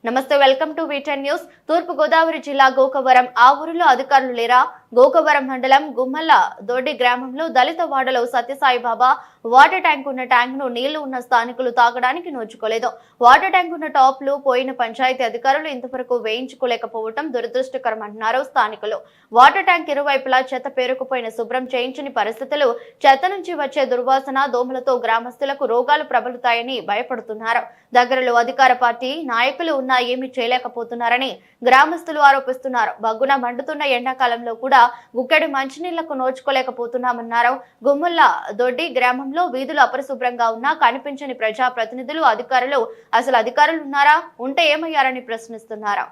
నమస్తే, welcome to వీటెన్ news. తూర్పు గోదావరి జిల్లా గోకవరం ఆ ఊరిలో అధికారులు లేరా? గోకవరం మండలం గుమ్మల్ల దొడ్డి గ్రామంలో దళిత వాడలో సత్యసాయి బాబా వాటర్ ట్యాంక్ ఉన్న ట్యాంక్ ను నీళ్లు ఉన్న స్థానికులు తాగడానికి నోచుకోలేదు. వాటర్ ట్యాంక్ ఉన్న టాప్ లు పోయిన పంచాయతీ అధికారులు ఇంతవరకు వేయించుకోలేకపోవడం దురదృష్టకరం అంటున్నారు స్థానికులు. వాటర్ ట్యాంక్ ఇరువైపులా చెత్త పేరుకుపోయిన శుభ్రం చేయించని పరిస్థితులు, చెత్త నుంచి వచ్చే దుర్వాసన, దోమలతో గ్రామస్తులకు రోగాలు ప్రబలుతాయని భయపడుతున్నారు. దగ్గరలో అధికార పార్టీ నాయకులు ఉన్నా ఏమీ చేయలేకపోతున్నారని గ్రామస్తులు ఆరోపిస్తున్నారు. బగ్గున మండుతున్న ఎండాకాలంలో కూడా గుక్కెడి మంచినీళ్లకు నోచుకోలేకపోతున్నామన్నారు. గుమ్మల్ల దొడ్డి గ్రామంలో వీధులు అపరిశుభ్రంగా ఉన్నా కనిపించని ప్రజా ప్రతినిధులు, అధికారులు అసలు అధికారులు ఉన్నారా? ఉంటే ఏమయ్యారని ప్రశ్నిస్తున్నారు.